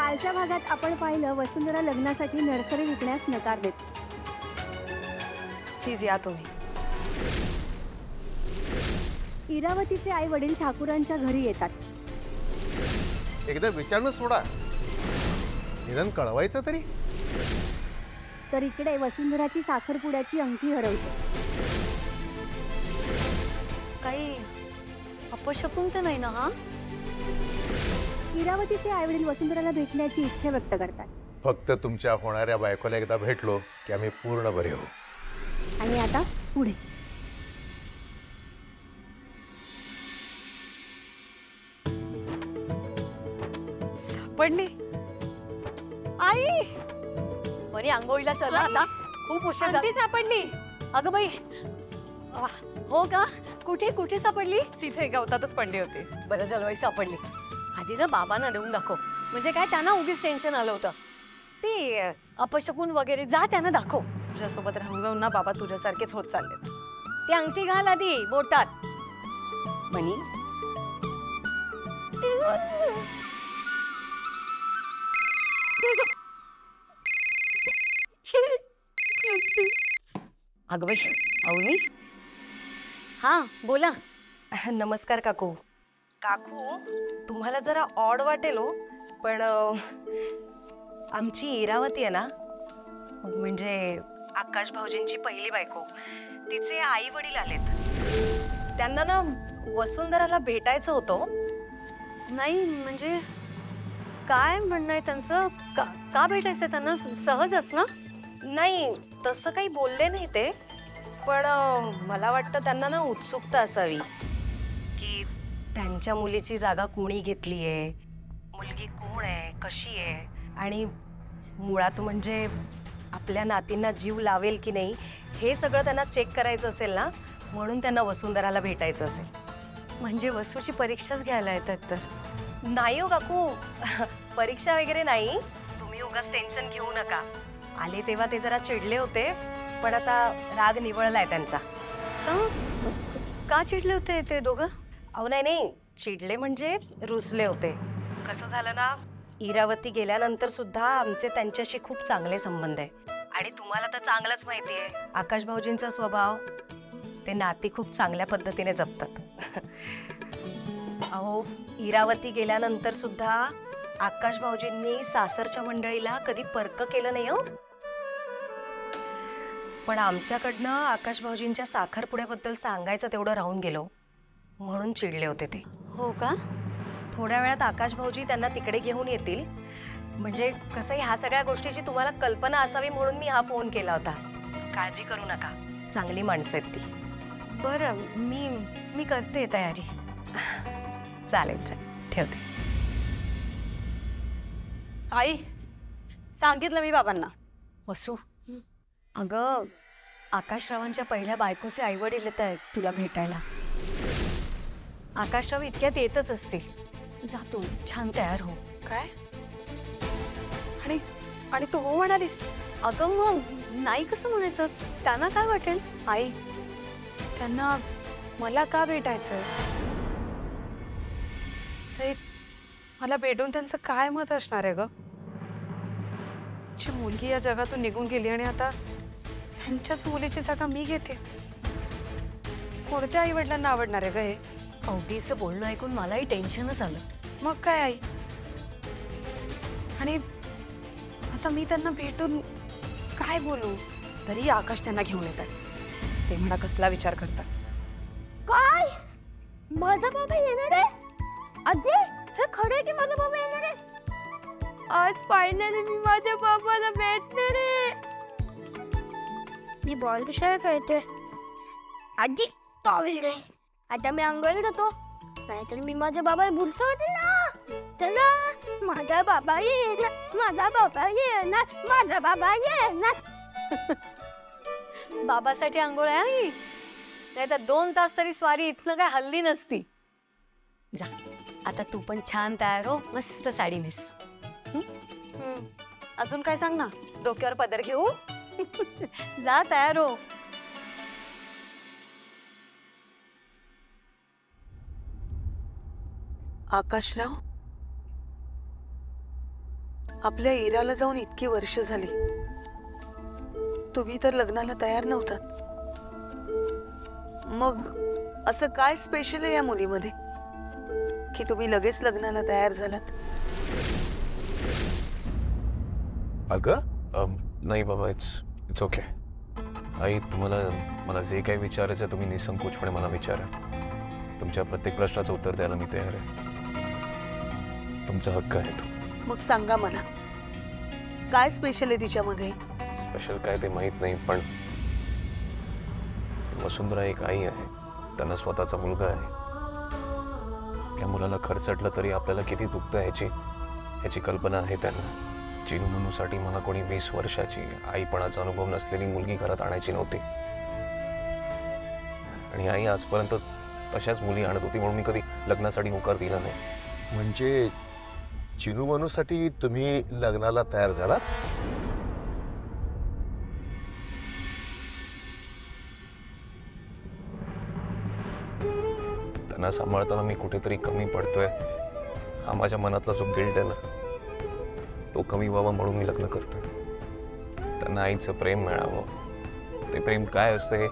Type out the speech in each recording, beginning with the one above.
कालच्या भागात आपण पाहिलं वसुंधरा लग्नासाठी नर्सरी विकण्यास नकार देते. प्लीज या तुम्ही. इरावतीचे आई वडील ठाकूरांच्या घरी येतात. एकदा विचारणं सोडा, निदान कळवायचं तरी. तर इकडे वसुंधराची साखरपुड्याची अंगठी हरवते. काही अपशकुन तर नाही ना? हा, इरावतीचे आई वडील वसुंधराला भेटण्याची इच्छा व्यक्त करतात. फक्त तुमच्या होणाऱ्या बायकोला एकदा भेटलो की आम्ही पूर्ण बरे होऊ. आणि आता पुढे सापडली आई. बरी आंघोळीला चला आता, खूप उशीर झाला. अंगठी सापडली. अगं बाई, हो का? कुठे कुठे सापडली? तिथे गवतातच पडली होती. बरं झालं बाई सापडली. आधी ना बाबांना देऊन दाखव, म्हणजे काय त्यांना उगीच टेन्शन आलं होतं. ते अपशकुन वगैरे जा त्यांना दाखव. तुझ्यासोबत राहून राहून ना बाबा तुझ्यासारखेच होत चाललेत. ती अंगठी घाल आधी बोटात. मनी अगं बाई, अवनी. हा बोला. नमस्कार काकू. काकू, तुम्हाला जरा ऑड वाटेल हो, पण आमची इरावती आहे ना, म्हणजे आकाश भाऊजींची पहिली बायको, तिचे आई वडील आलेत. त्यांना ना वसुंधराला भेटायचं होतं. नाही म्हणजे काय म्हणणं आहे त्यांचं? का भेटायचं त्यांना? सहजच ना? नाही तसं काही बोलले नाही ते, पण मला वाटतं त्यांना ना उत्सुकता असावी की त्यांच्या मुलीची जागा कोणी घेतली आहे, मुलगी कोण आहे, कशी आहे, आणि मुळात म्हणजे आपल्या नातींना जीव लावेल की नाही हे सगळं त्यांना चेक करायचं असेल ना, म्हणून त्यांना वसुंधराला भेटायचं असेल. म्हणजे वसूची परीक्षाच घ्यायला येतात तर? नाही हो काकू, परीक्षा वगैरे नाही. तुम्ही उगाच टेन्शन घेऊ नका. आले तेव्हा ते जरा चिडले होते, पण आता राग निवळलाय त्यांचा. का चिडले होते ते दोघं? अहो नाही, चिडले म्हणजे रुसले होते. कसं झालं ना, इरावती गेल्यानंतर सुद्धा आमचे त्यांच्याशी खूप चांगले संबंध आहे. आणि तुम्हाला तर चांगलंच माहिती आहे आकाश भाऊजींचा स्वभाव. ते नाती खूप चांगल्या पद्धतीने जपतात. अहो, इरावती गेल्यानंतर सुद्धा आकाश भाऊजींनी सासरच्या मंडळीला कधी पर्क केलं नाही हो. पण आमच्याकडनं आकाश भाऊजींच्या साखरपुड्याबद्दल सांगायचं तेवढं राहून गेलो, म्हणून चिडले होते ते. हो का? थोड्या वेळात आकाश भाऊजी त्यांना तिकडे घेऊन येतील. म्हणजे कसं, ह्या सगळ्या गोष्टीची तुम्हाला कल्पना असावी म्हणून मी हा फोन केला होता. काळजी करू नका, चांगली माणसं आहेत ती. बरं, मी करते तयारी. चालेल चालेल, ठेवते. आई, सांगितलं मी बाबांना. वसू, अगं आकाशरावांच्या पहिल्या बायकोचे आई वडील येत आहेत तुला भेटायला. आकाशराव इतक्यात येतच असतील. जा तू छान तयार हो. काय? आणि तू हो म्हणालीस? अगं मग नाही कसं म्हणायचं? त्यांना काय वाटेल? आई, त्यांना मला का भेटायचंय? सईद, मला भेटून त्यांचं काय मत असणार आहे ग? ची मुलगी या जगातून निघून गेली आणि आता त्यांच्याच मुलीची जागा मी घेते. कोणत्या आई वडिलांना आवडणार आहे ग हे? अवघीचं बोलणं ऐकून मलाही टेन्शनच आलं. मग काय आई? आणि आता मी त्यांना भेटून काय बोलू? तरी आकाश त्यांना घेऊन येतात. ते म्हणा कसला विचार करतात. काय? माझा बाबा येणार आहे? आजी, हे खरं आहे की माझा बाबा येणार आहे? आज फायनली मी माझ्या बाबाला भेटणार आहे. मी बॉल कशाला खेळते? आजी, टॉवेल नाही. आता मी अंघोळीला जातो, नाहीतर मी माझ्या बाबाला बुरसवते ना. चला, माझा बाबा येणार, माझा बाबा येणार, माझा बाबा येणार. बाबासाठी आंघोळ आहे आई? नाही तर 2 तास तरी स्वारी इथनं काय हल्ली नसती. जा आता तू पण छान तयार हो, मस्त साडी नेस. अजून काय सांग ना? डोक्यावर पदर घेऊ? जा तयार हो. आकाशराव, आपल्या इराला जाऊन इतकी वर्ष झाली, तुम्ही तर लग्नाला तयार नव्हतात. मग असं काय स्पेशल आहे या मुलीमध्ये की तुम्ही लगेच लग्नाला तयार झालात? अगं नाही बाबा, इट्स ओके. आई, तुम्हाला मला जे काही विचारायचं तुम्ही निसंकोचपणे मला विचारा. तुमच्या प्रत्येक प्रश्नाचं उत्तर द्यायला मी तयार आहे. तुमचा हक्क आहे तो. मग सांगा मला, काय स्पेशल आहे तिच्यामध्ये? स्पेशल काय ते माहीत नाही, पण वसुंधरा एक आई आहे. त्यांना स्वतःचा मुलगा आहे. या मुलाला खर्चटलं तरी आपल्याला किती दुखतं ह्याची कल्पना आहे त्यांना. चिनू मनूसाठी मला कोणी 20 वर्षाची आईपणाचा अनुभव नसलेली मुलगी घरात आणायची नव्हती. आणि आई आजपर्यंत तशाच मुली आणत होती, म्हणून मी कधी लग्नासाठी होकार दिला नाही. म्हणजे चिनू मनूसाठी तुम्ही लग्नाला तयार झालात? त्यांना सांभाळताना मी कुठेतरी कमी पडतोय, हा माझ्या मनातला जो गिल्ट आहे ना, तो कमी व्हावा म्हणून मी लग्न करतोय. त्यांना आईचं प्रेम मिळावं, ते प्रेम काय असतं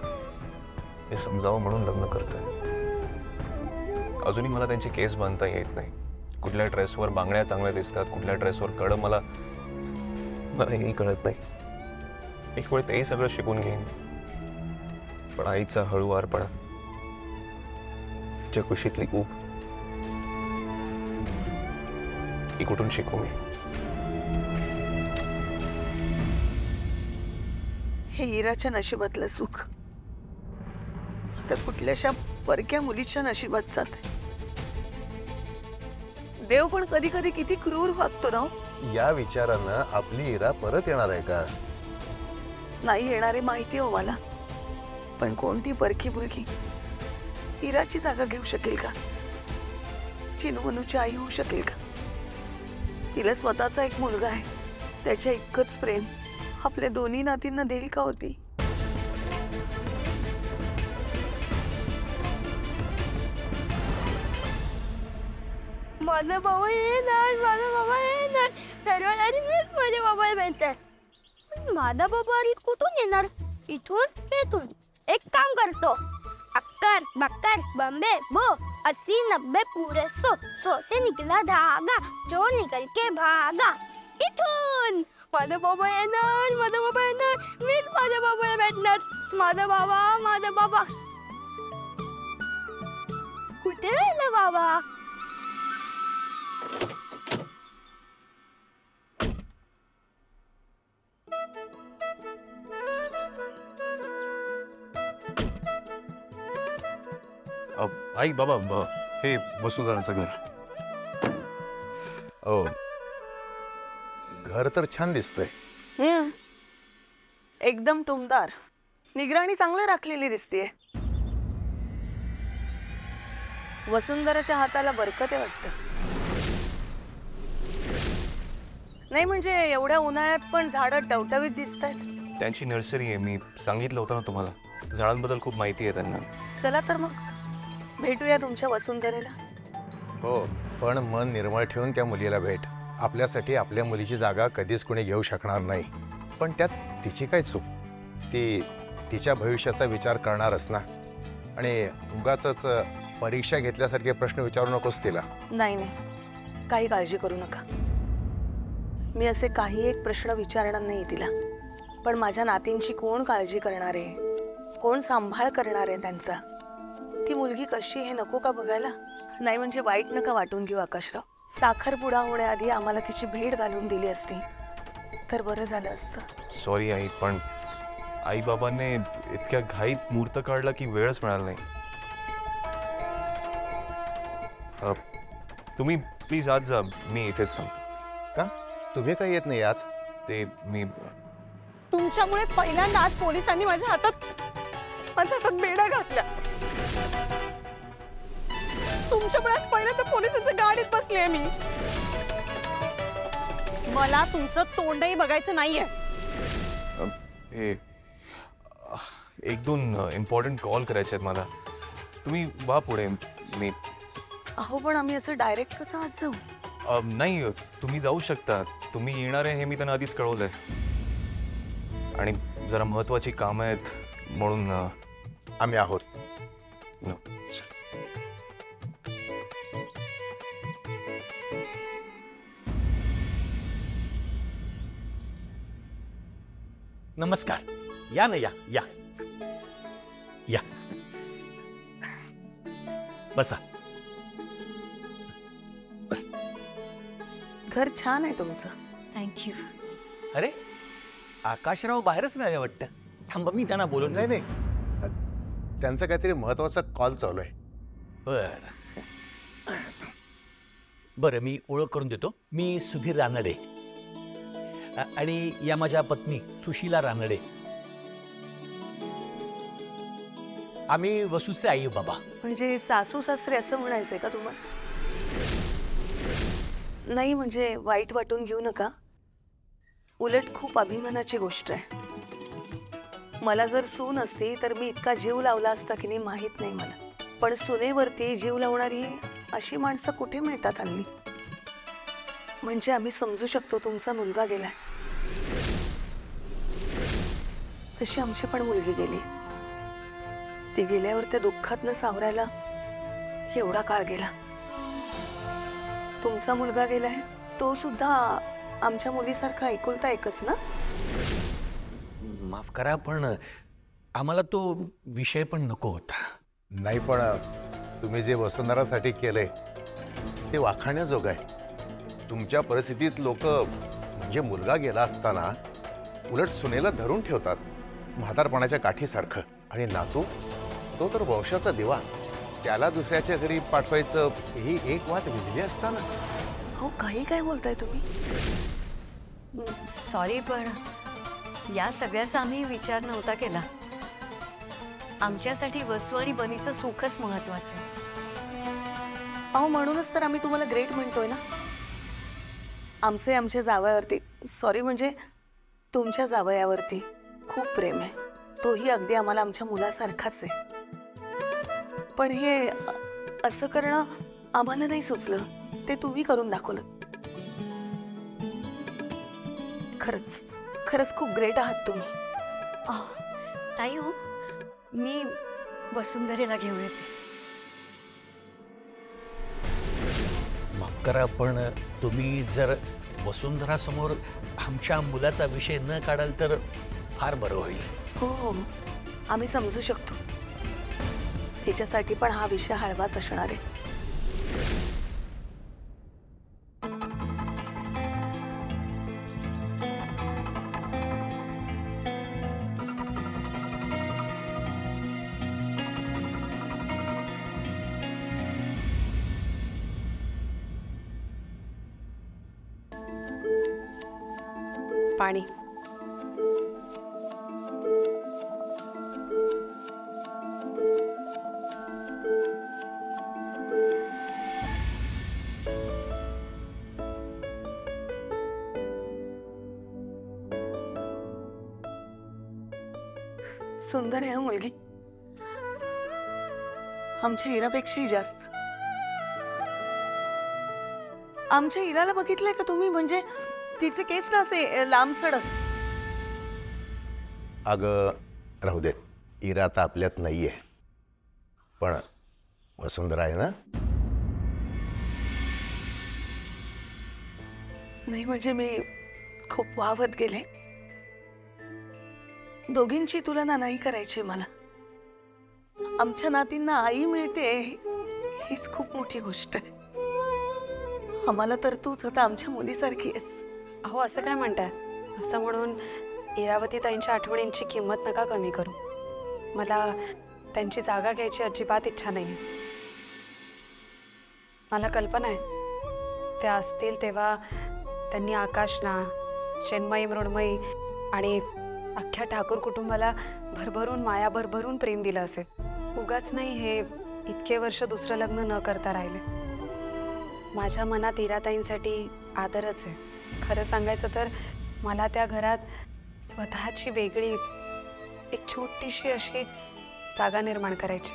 हे समजावं म्हणून लग्न करतोय. अजूनही मला त्यांचे केस बांधता येत नाही. कुठल्या ड्रेसवर बांगड्या चांगल्या दिसतात, कुठल्या ड्रेसवर कड मला हेही कळत नाही. एक वेळ तेही सगळं शिकून घेईन, पण आईचा हळूवारपणा, तिच्या कुशीतली ऊब, ही कुठून शिकू मी? हे इराच्या नशिबातलं सुख आता कुठल्याशा परक्या मुलीच्या नशिबात जात. देव पण कधी कधी किती क्रूर वागतो ना. या विचारानं आपली इरा परत येणार आहे का? नाही येणारे माहिती हो मला, पण कोणती परकी मुलगी इराची जागा घेऊ शकेल का? चिनू मनूची आई होऊ शकेल का? तिला स्वतःचा एक मुलगा आहे, त्याच्या इतकंच प्रेम आपल्या दोन्ही नातींना देईल का होती? माझा बाबा येणार, माझा बाबा येणार. सर्वांनी मीच माझ्या बाबाला भेटणार. माझा बाबा अरे कुठून येणार? इथून येथून. एक काम करतो, अक्कर बक्कर बम्बे बो 80 90 पूरे 100 से निकला धागा, जो निकल के भागा. इथून माझा बाबा येणार, माझा बाबा येणार. मीच माझ्या बाबाला भेटणार. माझा बाबा कुठे राहिला बाबा? आई बाबा, हे वसुंधराचं घर. ओ, घर तर छान दिसतंय. एकदम टुमदार, निगराणी चांगली राखलेली दिसतेय. वसुंधराच्या हाताला बरकत आहे वाटतं. नाही म्हणजे एवढ्या उन्हाळ्यात पण झाडं टवटवीत दिसत आहेत. त्यांची नर्सरी आहे, मी सांगितलं होतं ना तुम्हाला. झाडांबद्दल खूप माहिती आहे त्यांना. चला तर मग भेटूया तुमच्या वसुंधरेला. हो, पण मन निर्मळ ठेवून त्या मुलीला भेट. आपल्यासाठी आपल्या मुलीची जागा कधीच कोणी घेऊ शकणार नाही. पण त्यात तिची काय चूक? ती तिच्या भविष्याचा विचार करणारच ना. आणि उगाचच परीक्षा घेतल्यासारखे प्रश्न विचारू नकोस तिला. नाही नाही, काही काळजी करू नका. मी असे काही एक प्रश्न विचारणार नाही तिला. पण माझ्या नातींची कोण काळजी करणार आहे, कोण सांभाळ करणार आहे त्यांचा? ती मुलगी कशी हे नको का बघायला? नाही म्हणजे वाईट नका वाटून घेऊ आकाशराव. साखरपुडा होण्याआधी आम्हाला तिची भेट घालून दिली असती तर बरं झालं असतं. सॉरी आई, पण आई बाबांनी इतक्या घाईत मुहूर्त काढला की वेळच मिळाला नाही. तुम्ही प्लीज आज जा, मी इथेच थांबतो. का तुम्ही काही येत नाही आत? ते मी तुमच्यामुळे पहिल्यांदा आज पोलिसांनी माझ्या हातात बेड्या घातल्या. तुमच्यामुळे आज पहिल्यांदा पोलिसांच्या गाडीत बसले मी. मला तुमचं तोंडही बघायचं नाहीये. हे 1-2 इम्पॉर्टंट कॉल करायचे आहेत मला. तुम्ही वा पुढे. मी अहो पण आम्ही असं डायरेक्ट कसं आज जाऊ? नाही तुम्ही जाऊ शकता. तुम्ही येणार आहे हे मी त्यांना आधीच कळवलंय. आणि जरा महत्वाची कामं आहेत म्हणून आम्ही आहोत. न. नमस्कार. या ना, या या या. बसा. घर छान आहे तुमचं. थँक्यू. अरे आकाशराव बाहेरच नाही वाटतं. थांबा, मी त्यांना बोलून नाही नाही, त्यांचा काहीतरी महत्वाचा कॉल चालू आहे. बरं, मी ओळख करून देतो. मी सुधीर रानडे आणि या माझ्या पत्नी सुशीला रानडे. आम्ही वसूचे आई बाबा. म्हणजे सासू सासरे असं म्हणायचंय का तुम्हाला? नाही म्हणजे वाईट वाटून घेऊ नका. उलट खूप अभिमानाची गोष्ट आहे. मला जर सून असती तर मी इतका जीव लावला असता की नाही माहीत नाही मला. पण सुनेवरती जीव लावणारी अशी माणसं कुठे मिळतात हल्ली. म्हणजे आम्ही समजू शकतो तुमचा मुलगा गेलाय. तशी आमची पण मुलगी गेली. ती गेल्यावर त्या दुःखातनं सावरायला एवढा काळ गेला. तुमचा मुलगा गेलाय तो सुद्धा आमच्या मुलीसारखा एकुलता एकच ना? माफ करा, पण आम्हाला तो विषय पण नको होता. नाही, पण तुम्ही जे वसुंधरासाठी केलंय ते वाखाणण्याजोगं आहे. तुमच्या परिस्थितीत लोक म्हणजे मुलगा गेला असताना उलट सुनेला धरून ठेवतात म्हातारपणाच्या काठीसारखं. आणि नातू तो तर वंशाचा दिवा, त्याला दुसऱ्याच्या घरी पाठवायचं ही एक वाट विजली असताना. हो, काही काय बोलताय तुम्ही? सॉरी, पण या सगळ्याचा आम्ही विचार नव्हता केला. आमच्यासाठी वसू आणि बनीचं सुखच महत्वाचं आहे. अहो, म्हणूनच तर आम्ही तुम्हाला ग्रेट म्हणतोय ना. आमच्या जावयावरती, सॉरी म्हणजे तुमच्या जावयावरती खूप प्रेम आहे. तोही अगदी आम्हाला आमच्या मुलासारखाच आहे. पण हे असं करणं आम्हाला नाही सुचलं. ते तुम्ही करून दाखवलं. खरंच खरंच खूप ग्रेट आहात तुम्ही. नाही हो, मी वसुंधरेला घेऊन येते. माफ करा, पण तुम्ही जर वसुंधरासमोर आमच्या मुलाचा विषय न काढाल तर फार बरं होईल. हो हो, आम्ही समजू शकतो. तिच्यासाठी पण हा विषय हळवाच असणार आहे. पाणी. सुंदर आहे मुलगी, आमच्या हिरापेक्षाही जास्त. आमच्या हिराला बघितलंय का तुम्ही? म्हणजे तिचे केस ना असे लांब सडक. अगं राहू देत, इरा आता आपल्यात नाहीये, पण वसुंधरा आहे ना. नाही म्हणजे मी खूप वावत गेले. दोघींची तुलना नाही करायची मला. आमच्या नातींना आई मिळते हीच खूप मोठी गोष्ट आहे. आम्हाला तर तूच आता आमच्या मुलीसारखी आहेस. अहो, असं काय म्हणताय? असं म्हणून इरावती ताईंच्या आठवणींची किंमत नका कमी करू. मला त्यांची जागा घ्यायची अजिबात इच्छा नाही. मला कल्पना आहे त्या असतील तेव्हा त्यांनी आकाशना, चिन्मयी, मृण्मयी आणि अख्ख्या ठाकूर कुटुंबाला भरभरून माया, भरभरून प्रेम दिलं असेल. उगाच नाही हे इतके वर्ष दुसरं लग्न न करता राहिले. माझ्या मनात इराताईंसाठी आदरच आहे. खरं सांगायचं तर मला त्या घरात स्वतःची वेगळी एक छोटीशी अशी जागा निर्माण करायची.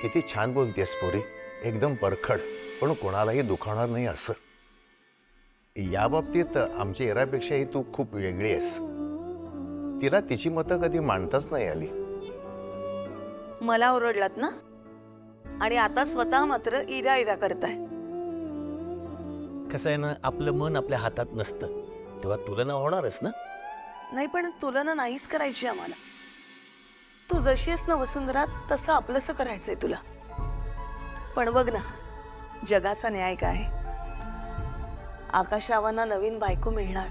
किती छान बोलतेस पोरी, एकदम परखड. पण कोणालाही दुखावणार नाही असं. या बाबतीत आमच्या इरापेक्षाही तू खूप वेगळी आहेस. तिला तिची मतं कधी मांडताच नाही आली. मला ओरडलात ना, आणि आता स्वतः मात्र इरा इरा करताय. कसं आहे ना, आपलं मन आपल्या हातात नसतं तेव्हा तुलना होणारच ना. नाही, पण तुलना नाहीच करायची आम्हाला. तू जशी आहेस ना वसुंधरा, तसं आपलंसं करायचंय तुला. पण बघ ना, जगाचा न्याय काय. आकाशरावांना नवीन बायको मिळणार,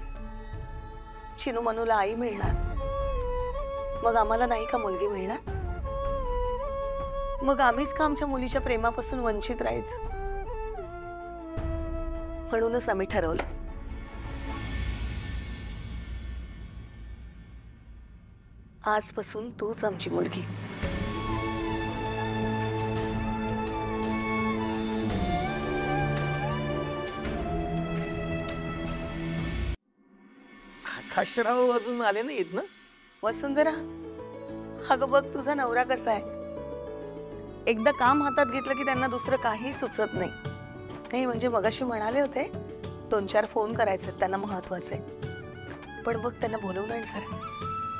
चिनू मनूला आई मिळणार, मग आम्हाला नाही का मुलगी मिळणार? मग आम्हीच का आमच्या मुलीच्या प्रेमापासून वंचित राहायचं? म्हणूनच आम्ही ठरवलं, आजपासून तूच आमची मुलगी. आकाशराव अजून आले नाहीत ना? वसुंधरा, अगं बघ तुझा नवरा कसा आहे. एकदा काम हातात घेतलं की त्यांना दुसरं काही सुचत नाही. नाही म्हणजे मगाशी म्हणाले होते 2-4 फोन करायचे त्यांना महत्वाचे. पण बघ त्यांना बोलवून आण सर.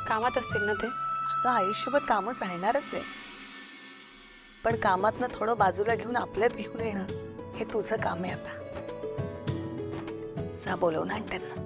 कामात असतील ना ते. अगं आयुष्यभर कामं चालणारच आहे, पण कामातनं थोडं बाजूला घेऊन आपल्यात घेऊन येणं हे तुझं काम आहे. आता जा बोलवून आण त्यांना.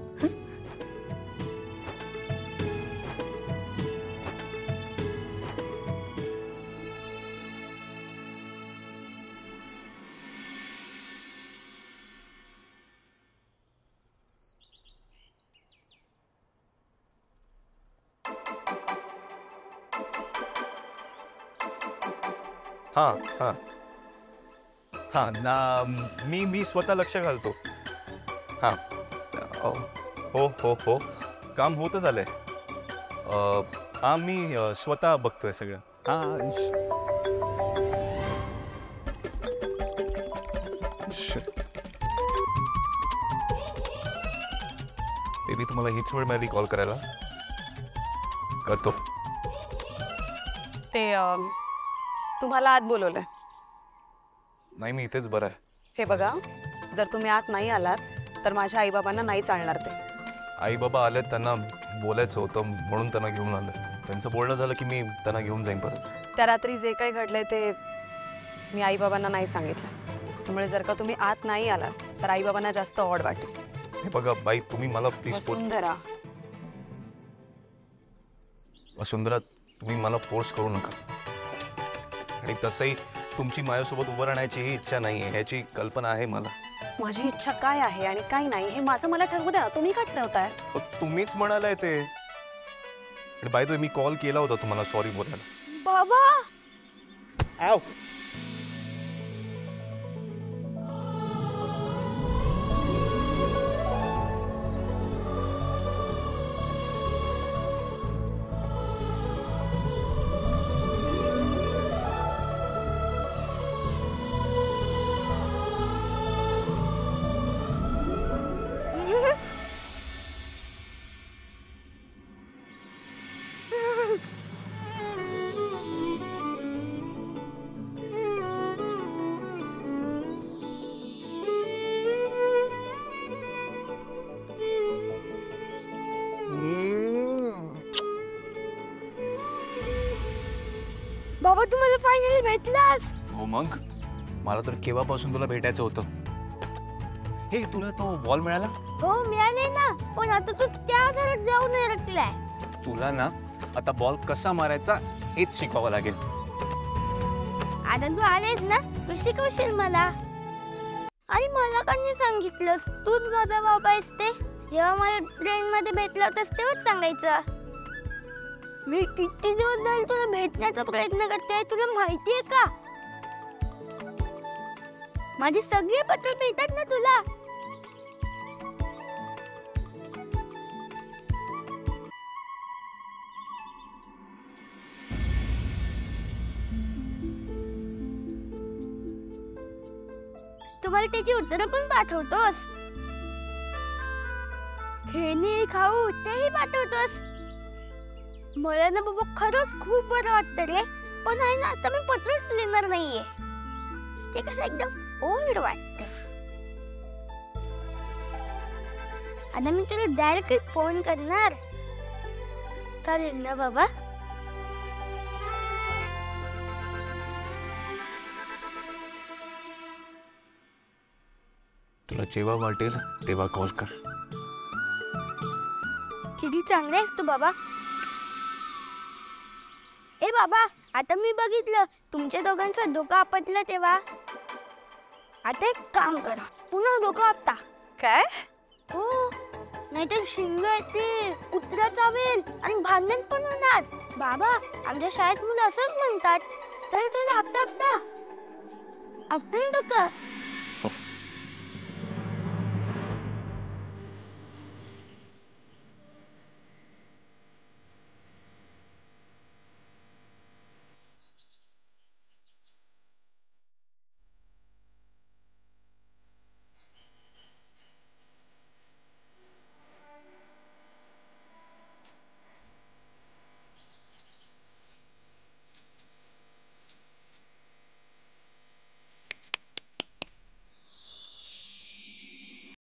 हां हां हां ना, मी स्वतः लक्ष घालतो. हां हो हो हो, काम होतच आलंय. हां मी स्वतः बघतोय सगळं. हां बेबी, तुम्हाला हीच वेळ मिळाली कॉल करायला? करतो. ते तुम्हाला आत बोलवलंय. नाही, मी इथेच बरं आहे. हे बघा, जर तुम्ही आत नाही आलात तर माझ्या आईबाबांना नाही चालणार ते. आई बाबा आले, त्यांना बोलायचं होतं म्हणून त्यांना घेऊन आलं. त्यांचं बोलणं झालं की मी त्यांना घेऊन जाईन परत. त्या रात्री जे काही घडलंय ते मी आईबाबांना नाही सांगितलं. त्यामुळे जर का तुम्ही आत नाही आलात तर आईबाबांना जास्त ऑड वाटेल. हे बघा बाई, तुम्ही मला प्लीज वसुंधरा, वसुंधरा, तुम्ही मला फोर्स करू नका. आणि तसंही तुमची माझ्यासोबत उभं राहण्याची ही इच्छा नाही आहे, ह्याची कल्पना आहे मला. माझी इच्छा काय आहे आणि काय नाही हे माझं मला ठरवू द्या. तुम्ही का ठरवताय? तुम्हीच म्हणालाय ते. आणि by the way, me call केला होता तुम्हाला सॉरी बोलायला. बाबा आव बाबा तू मला फायनली भेटलास. हो मग, मला तर केव्हापासून तुला भेटायचं होतं. हे, तुला तो बॉल मिळाला? हो मिळाले ना, पण आता तू त्या घरात जाऊन अडकलाय. तुला ना आता बॉल कसा मारायचा हेच शिकवावं लागेल. आता तू आलेस ना, तू शिकवशील मला. आणि मला का नाही सांगितलंस? तूच माझा बाबा आहेस ते. जेव्हा मला ट्रेन मध्ये भेटला होतास तेव्हाच सांगायचं. मी किती दिवस झाले तुला भेटण्याचा प्रयत्न करतोय, तुला माहितीये का? माझी सगळी पत्र मिळतात ना तुला. तुम्हाला त्याची उत्तरं पण पाठवतोस. खेळणी खाऊ तेही पाठवतोस. मला ना बाबा खरंच खूप बरं वाटतं रे. पण आहे ना, आता मी पत्रच लिहिणार नाहीये. ते कसं एकदम ओल्ड वाटतं. आता मी तुला डायरेक्ट फोन करणार. चालेल ना बाबा? तुला जेव्हा वाटेल तेव्हा कॉल कर. किती चांगला आहेस तू बाबा. ए बाबा, आता मी बघितलं तुमच्या दोघांचं डोकं आपटलं तेव्हा. आता एक काम करा, पुन्हा डोकं आपटा. काय? हो, नाहीतर शिंग येतील, कुत्रा चावेल आणि भांडण पण होणार. बाबा, आमच्या शाळेत मुलं असंच म्हणतात. तर आपटा आपटा आपटा डोकं.